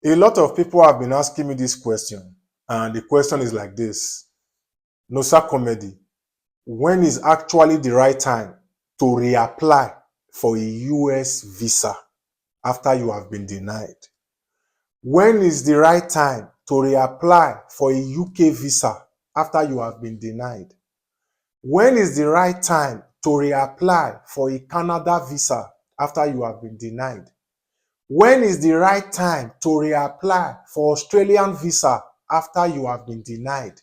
A lot of people have been asking me this question, and the question is like this. Nosa Comedy, when is actually the right time to reapply for a US visa after you have been denied? When is the right time to reapply for a UK visa after you have been denied? When is the right time to reapply for a Canada visa after you have been denied? When is the right time to reapply for Australian visa after you have been denied?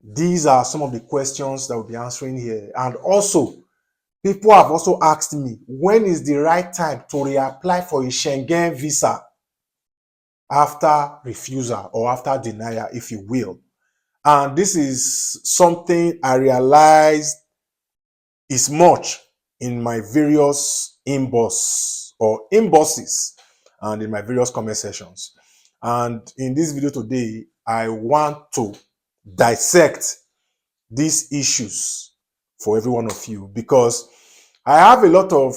These are some of the questions that we'll be answering here. And also, people have also asked me, when is the right time to reapply for a Schengen visa after refusal or after denial, if you will? And this is something I realized is much in my various inboxes and in my various comment sessions. And in this video today, I want to dissect these issues for every one of you, because I have a lot of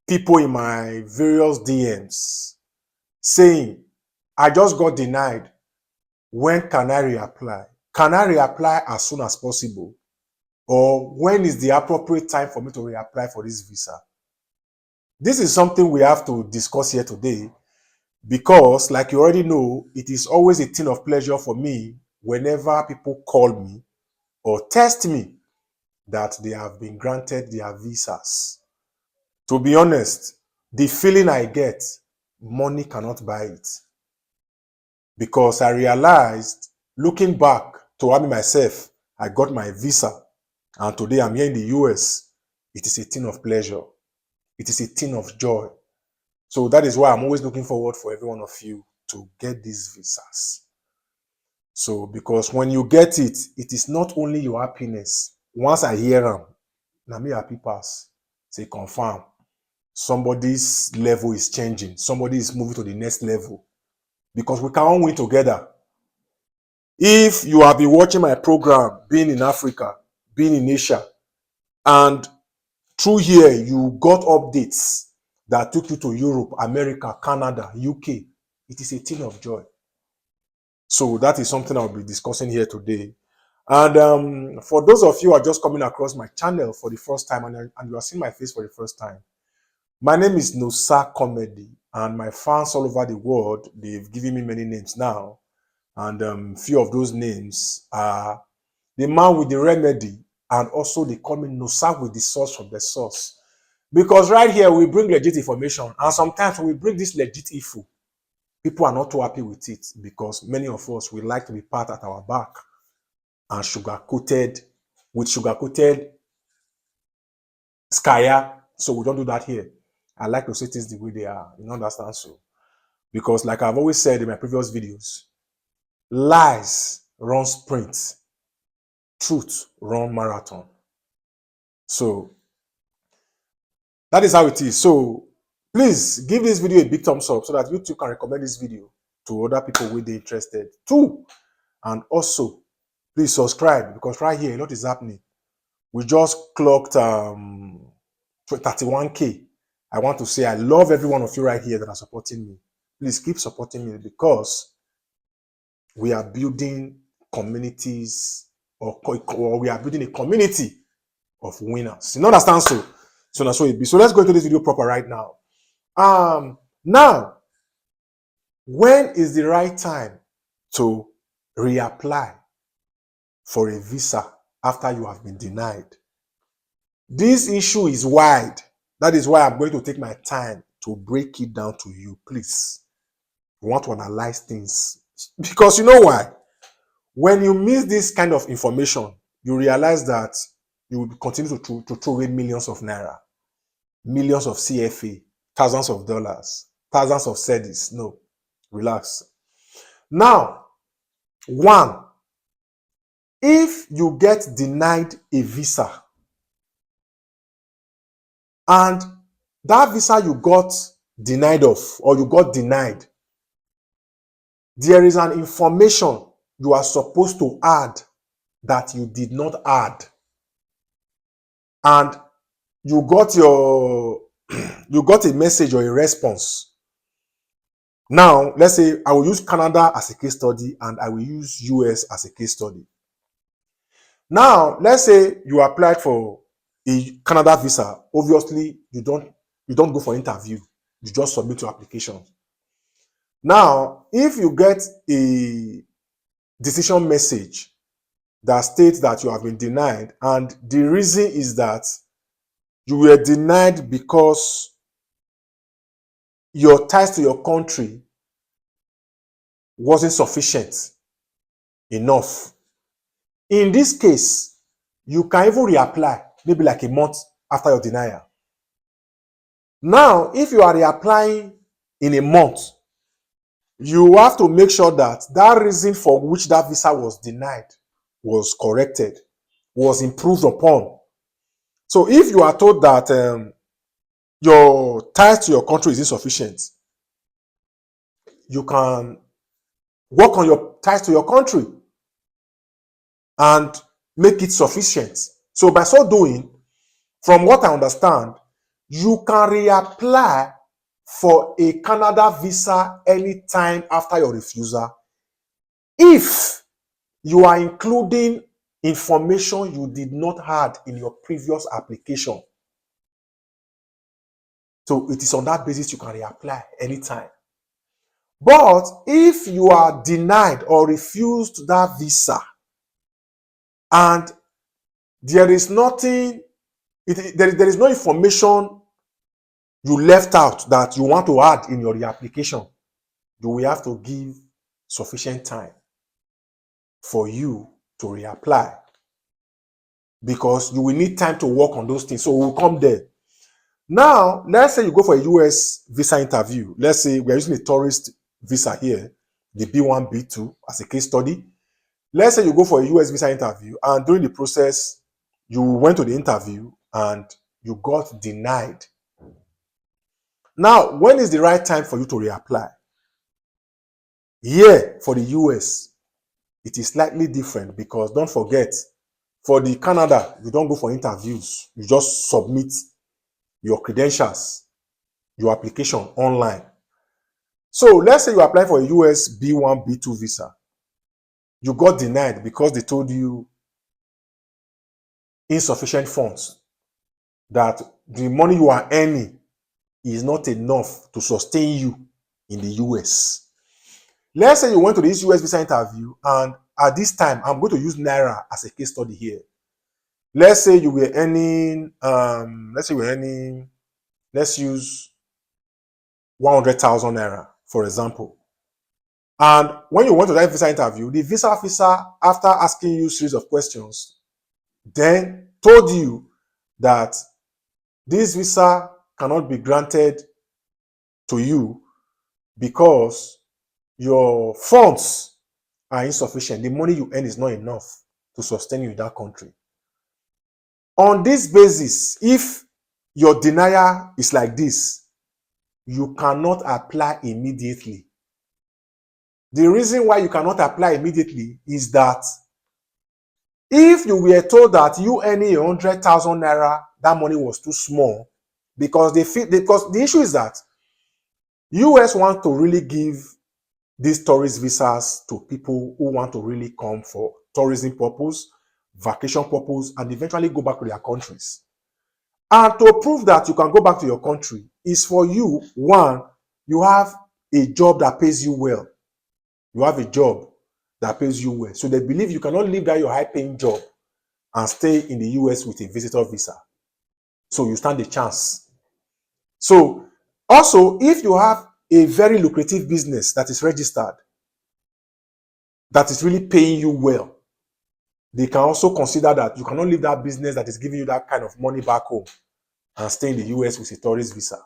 people in my various DMs saying, I just got denied. When can I reapply? Can I reapply as soon as possible? Or when is the appropriate time for me to reapply for this visa? This is something we have to discuss here today, because like you already know, it is always a thing of pleasure for me whenever people call me or text me that they have been granted their visas. To be honest, the feeling I get, money cannot buy it. Because I realized, looking back to me myself, I got my visa and today I'm here in the US. It is a thing of pleasure. It is a thing of joy. So that is why I'm always looking forward for every one of you to get these visas. So because when you get it, it is not only your happiness. Once I hear them, now me happy pass. Say confirm. Somebody's level is changing. Somebody is moving to the next level. Because we can all win together. If you have been watching my program, being in Africa, being in Asia, and through here you got updates that took you to Europe, America, Canada, UK, it is a thing of joy. So that is something I'll be discussing here today. And for those of you who are just coming across my channel for the first time and you are seeing my face for the first time, my name is Nosa Comedy, and my fans all over the world, they've given me many names now. And few of those names are the man with the remedy, and also they call me Nosa with the source from the source. Because right here we bring legit information, and sometimes when we bring this legit info, people are not too happy with it, because many of us, we like to be pat at our back and sugar-coated skaya. So we don't do that here. I like to say things the way they are. You understand? So, because like I've always said in my previous videos, lies run sprint, truth run marathon. So that is how it is. So please give this video a big thumbs up so that you too can recommend this video to other people who they're interested too. And also, please subscribe, because right here a lot is happening. We just clocked 31K. I want to say I love every one of you right here that are supporting me. Please keep supporting me, because we are building communities, or we are building a community of winners. You understand? So that's what it be. So let's go into this video proper right now. Now, when is the right time to reapply for a visa after you have been denied? This issue is wide. That is why I'm going to take my time to break it down to you. Please, I want to analyze things, because you know why? When you miss this kind of information, you realize that you will continue to throw away millions of naira, millions of CFA, thousands of dollars, thousands of cedis. No, relax. Now, one, if you get denied a visa, and that visa you got denied of, or you got denied, there is an information you are supposed to add that you did not add. And you got a message or a response. Now, let's say I will use Canada as a case study and I will use US as a case study. Now, let's say you applied for a Canada visa. Obviously, you don't go for interview. You just submit your application. Now, if you get a decision message that states that you have been denied, and the reason is that you were denied because your ties to your country wasn't sufficient enough. In this case, you can even reapply, maybe like a month after your denial. Now, if you are reapplying in a month, you have to make sure that that reason for which that visa was denied was corrected, was improved upon. So if you are told that your ties to your country is insufficient, you can work on your ties to your country and make it sufficient. So by so doing, from what I understand, you can reapply for a Canada visa anytime after your refusal if you are including information you did not have in your previous application. So it is on that basis you can reapply anytime. But if you are denied or refused that visa and there is nothing, there is no information you left out that you want to add in your reapplication, you will have to give sufficient time for you to reapply, because you will need time to work on those things. So we'll come there. Now, let's say you go for a US visa interview. Let's say we're using a tourist visa here, the B1, B2 as a case study. Let's say you go for a US visa interview and during the process, you went to the interview and you got denied. Now, when is the right time for you to reapply? Here, for the US, it is slightly different because don't forget, for the Canada, you don't go for interviews. You just submit your credentials, your application online. So let's say you apply for a US B1, B2 visa. You got denied because they told you insufficient funds, that the money you are earning is not enough to sustain you in the US. Let's say you went to this US visa interview and at this time, I'm going to use Naira as a case study here. Let's say you were earning, let's use 100,000 Naira, for example. And when you went to that visa interview, the visa officer, after asking you a series of questions, then told you that this visa cannot be granted to you because your funds are insufficient. The money you earn is not enough to sustain you in that country. On this basis, if your denial is like this, you cannot apply immediately. The reason why you cannot apply immediately is that if you were told that you earning 100,000 Naira, that money was too small, because the issue is that US want to really give these tourist visas to people who want to really come for tourism purpose, vacation purpose, and eventually go back to their countries. And to prove that you can go back to your country is for you, one, you have a job that pays you well. You have a job that pays you well. So they believe you cannot leave that your high-paying job and stay in the US with a visitor visa. So you stand a chance. So also, if you have a very lucrative business that is registered, that is really paying you well, they can also consider that you cannot leave that business that is giving you that kind of money back home and stay in the US with a tourist visa.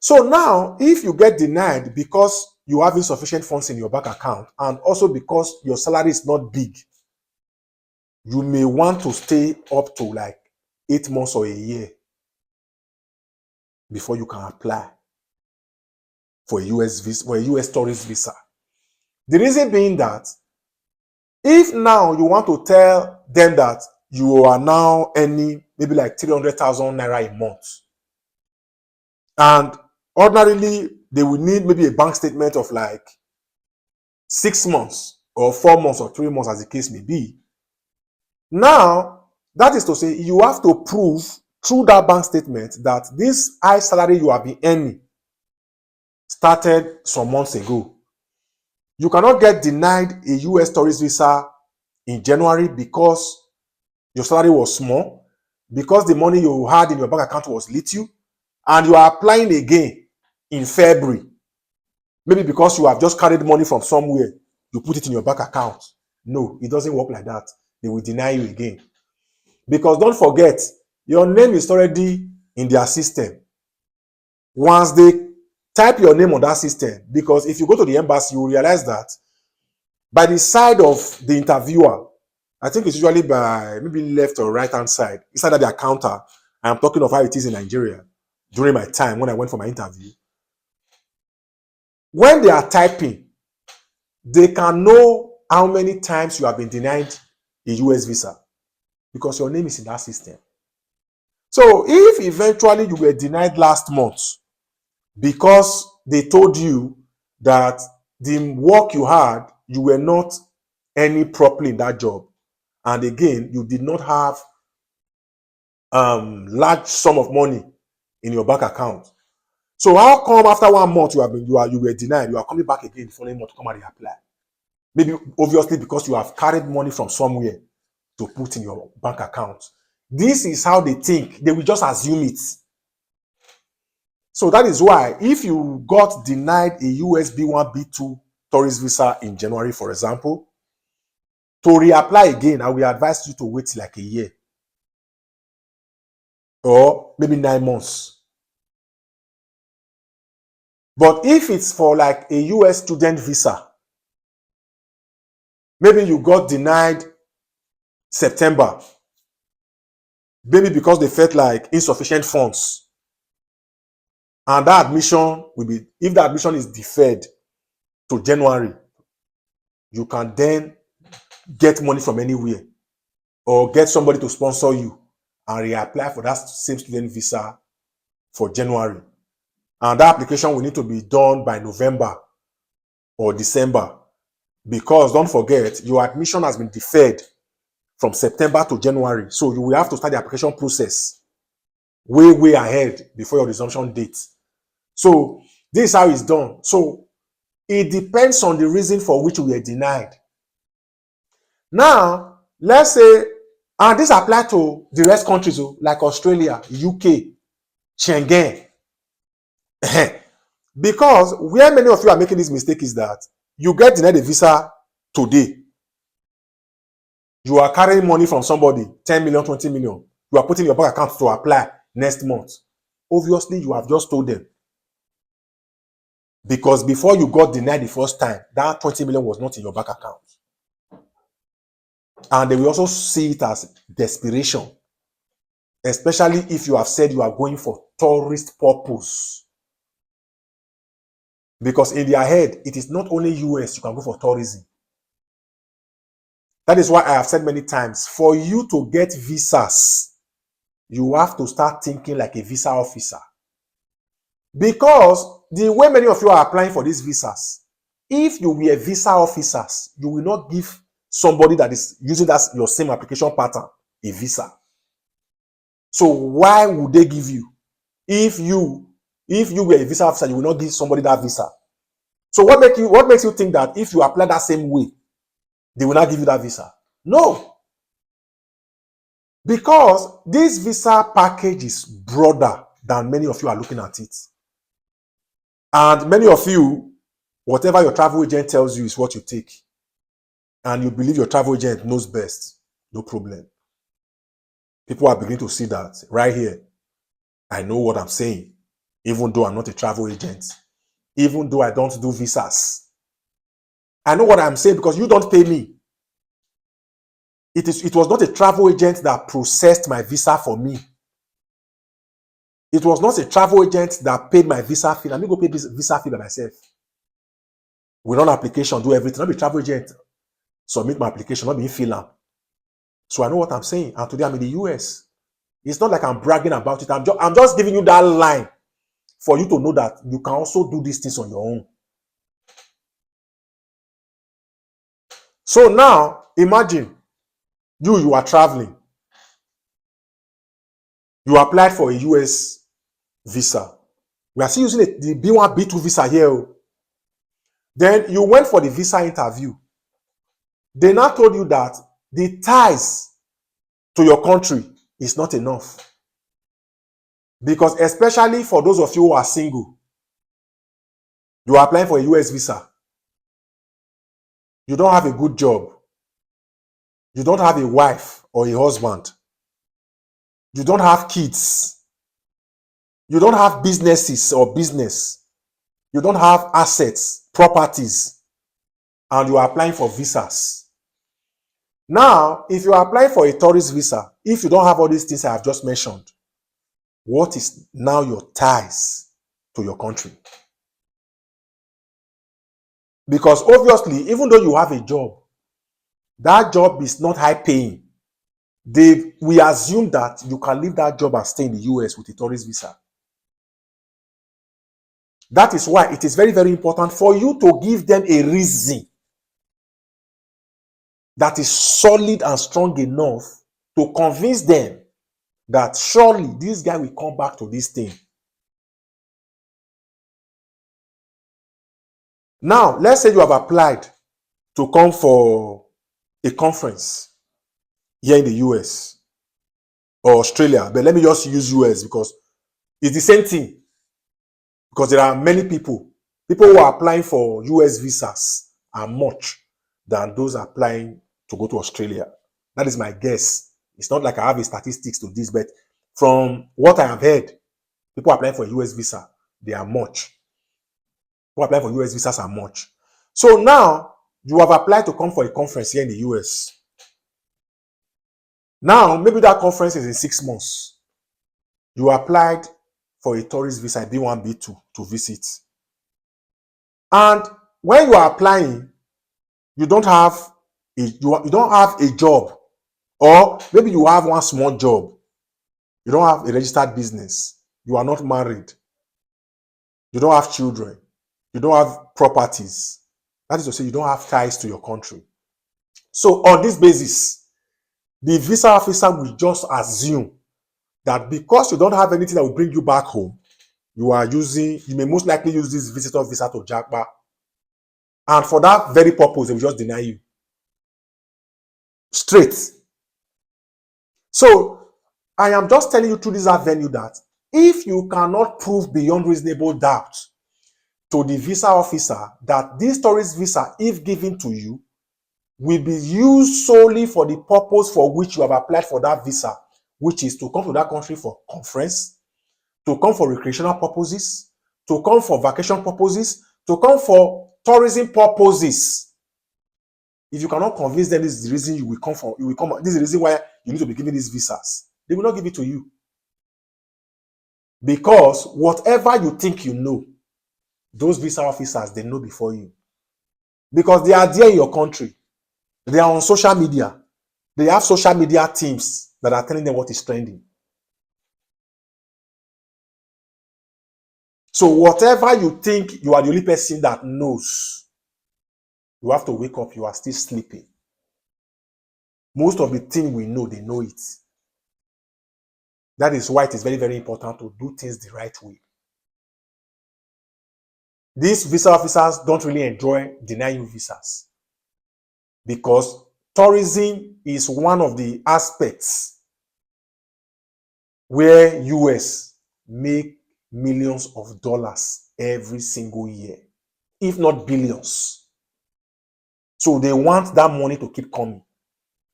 So now, if you get denied because you have insufficient funds in your bank account and also because your salary is not big, you may want to stay up to like 8 months or a year before you can apply for a US visa, for a US tourist visa. The reason being that if now you want to tell them that you are now earning maybe like 300,000 Naira a month, and ordinarily they will need maybe a bank statement of like 6 months or 4 months or 3 months, as the case may be. Now, that is to say, you have to prove through that bank statement that this high salary you have been earning started some months ago. You cannot get denied a US tourist visa in January because your salary was small, because the money you had in your bank account was little, and you are applying again in February. Maybe because you have just carried money from somewhere, you put it in your bank account. No, it doesn't work like that. They will deny you again. Because don't forget, your name is already in their system. Once they type your name on that system, because if you go to the embassy, you will realize that by the side of the interviewer, I think it's usually by maybe left or right hand side, it's either their counter. I'm talking of how it is in Nigeria during my time when I went for my interview. When they are typing, they can know how many times you have been denied a US visa because your name is in that system. So if eventually you were denied last month because they told you that the work you had, you were not earning properly in that job, and again, you did not have large sum of money in your bank account. So how come after 1 month you were denied, you are coming back again the following month to come and reapply? Maybe obviously because you have carried money from somewhere to put in your bank account. This is how they think. They will just assume it. So that is why if you got denied a US B1, B2 tourist visa in January, for example, to reapply again, I will advise you to wait like a year or maybe 9 months. But if it's for like a US student visa, maybe you got denied September, maybe because they felt like insufficient funds, and that admission will be, if the admission is deferred to January, you can then get money from anywhere or get somebody to sponsor you and reapply for that same student visa for January. And that application will need to be done by November or December, because don't forget, your admission has been deferred from September to January. So you will have to start the application process way ahead before your resumption date. So this is how it's done. So it depends on the reason for which we were denied. Now, let's say, and this applies to the rest countries like Australia, UK, Schengen. Because where many of you are making this mistake is that you get denied a visa today. You are carrying money from somebody, 10 million, 20 million. You are putting your bank account to apply next month. Obviously, you have just told them. Because before you got denied the first time, that 20 million was not in your bank account. And they will also see it as desperation. Especially if you have said you are going for tourist purpose. Because in their head, it is not only US you can go for tourism. That is why I have said many times, for you to get visas, you have to start thinking like a visa officer. Because the way many of you are applying for these visas, if you were visa officers, you will not give somebody that is using that your same application pattern a visa. So why would they give you? If you were a visa officer, you will not give somebody that visa. So what makes you think that if you apply that same way, they will not give you that visa? No. Because this visa package is broader than many of you are looking at it. And many of you, whatever your travel agent tells you is what you take. And you believe your travel agent knows best. No problem. People are beginning to see that right here. I know what I'm saying, even though I'm not a travel agent, even though I don't do visas. I know what I'm saying because you don't pay me. It was not a travel agent that processed my visa for me. It was not a travel agent that paid my visa fee. Let me go pay visa fee by myself. We run application, do everything. Not be travel agent. Submit my application, not be in fill am. So I know what I'm saying. And today I'm in the US. It's not like I'm bragging about it. I'm just giving you that line for you to know that you can also do these things on your own. So now, imagine you are traveling. You applied for a US visa. We are still using the B1, B2 visa here. Then you went for the visa interview. They now told you that the ties to your country is not enough. Because especially for those of you who are single, you are applying for a US visa. You don't have a good job. You don't have a wife or a husband. You don't have kids. You don't have businesses or business. You don't have assets, properties, and you are applying for visas. Now, if you are applying for a tourist visa, if you don't have all these things I have just mentioned, what is now your ties to your country? Because obviously, even though you have a job, that job is not high paying. We assume that you can leave that job and stay in the US with a tourist visa. That is why it is very, very important for you to give them a reason that is solid and strong enough to convince them that surely this guy will come back to this thing. Now, let's say you have applied to come for a conference here in the US or Australia, but let me just use US because it's the same thing. Because there are many people who are applying for US visas are much than those applying to go to Australia. That is my guess. It's not like I have a statistics to this, but from what I have heard, people applying for US visa, they are much. People applying for US visas are much. So now, you have applied to come for a conference here in the US. Now, maybe that conference is in 6 months. You applied for a tourist visa, B1, B2, to visit. And when you are applying, you don't have a job, or maybe you have one small job. You don't have a registered business. You are not married. You don't have children. You don't have properties. That is to say, you don't have ties to your country. So on this basis, the visa officer will just assume that because you don't have anything that will bring you back home, you may most likely use this visitor visa to Jackpot. And for that very purpose, they will just deny you. Straight. So I am just telling you through this avenue that if you cannot prove beyond reasonable doubt to the visa officer that this tourist visa, if given to you, will be used solely for the purpose for which you have applied for that visa, which is to come to that country for conference, to come for recreational purposes, to come for vacation purposes, to come for tourism purposes. If you cannot convince them this is the reason you will come for, this is the reason why you need to be given these visas, they will not give it to you. Because whatever you think you know, those visa officers, they know before you. Because they are there in your country. They are on social media. They have social media teams that are telling them what is trending. So whatever you think you are the only person that knows, you have to wake up, you are still sleeping. Most of the things we know, they know it. That is why it is very, very important to do things the right way. These visa officers don't really enjoy denying visas because tourism is one of the aspects where US make millions of dollars every single year, if not billions. So they want that money to keep coming.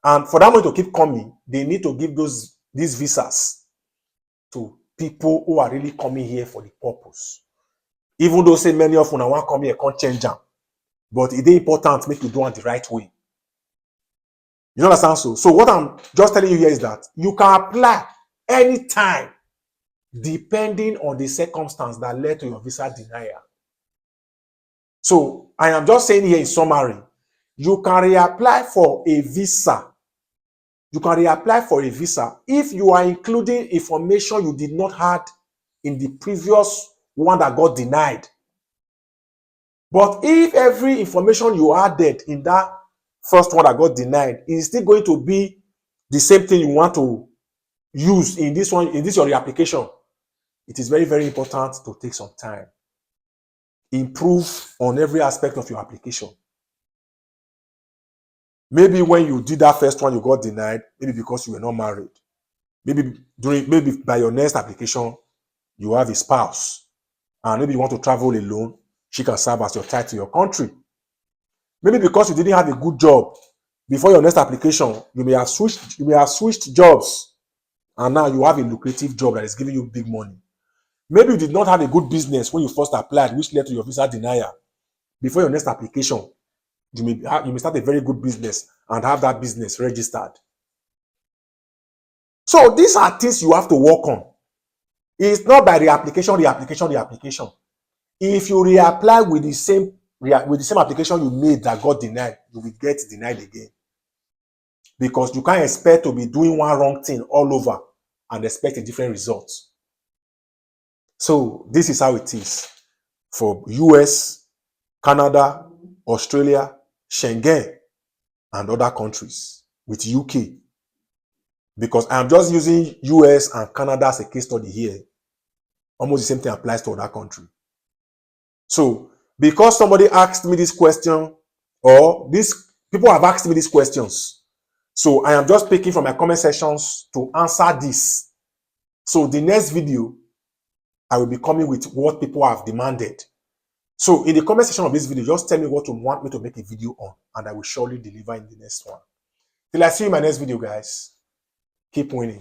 And for that money to keep coming, they need to give these visas to people who are really coming here for the purpose. Even though say many of them want to come here, can't change them. But it is important make you do it the right way. You understand? So what I'm just telling you here is that you can apply anytime depending on the circumstance that led to your visa denial. So I am just saying here in summary, you can reapply for a visa. You can reapply for a visa if you are including information you did not have in the previous one that got denied. But if every information you added in that first one that got denied is still going to be the same thing you want to use in this one, in this your reapplication, it is very, very important to take some time. Improve on every aspect of your application. Maybe when you did that first one, you got denied, maybe because you were not married. Maybe by your next application, you have a spouse, and maybe you want to travel alone, she can serve as your tie to your country. Maybe because you didn't have a good job before your next application, you may have switched jobs, and now you have a lucrative job that is giving you big money. Maybe you did not have a good business when you first applied, which led to your visa denial. Before your next application, you may start a very good business and have that business registered. So these are things you have to work on. It's not by reapplication. If you reapply with the same application you made that got denied, you will get denied again. Because you can't expect to be doing one wrong thing all over and expect a different result. So this is how it is for US, Canada, Australia, Schengen, and other countries with UK. Because I'm just using US and Canada as a case study here. Almost the same thing applies to other countries. So, because somebody asked me this question, or these people have asked me these questions, so I am just picking from my comment sections to answer this. So the next video, I will be coming with what people have demanded. So in the comment section of this video, just tell me what you want me to make a video on, and I will surely deliver in the next one. Till I see you in my next video, guys. Keep winning.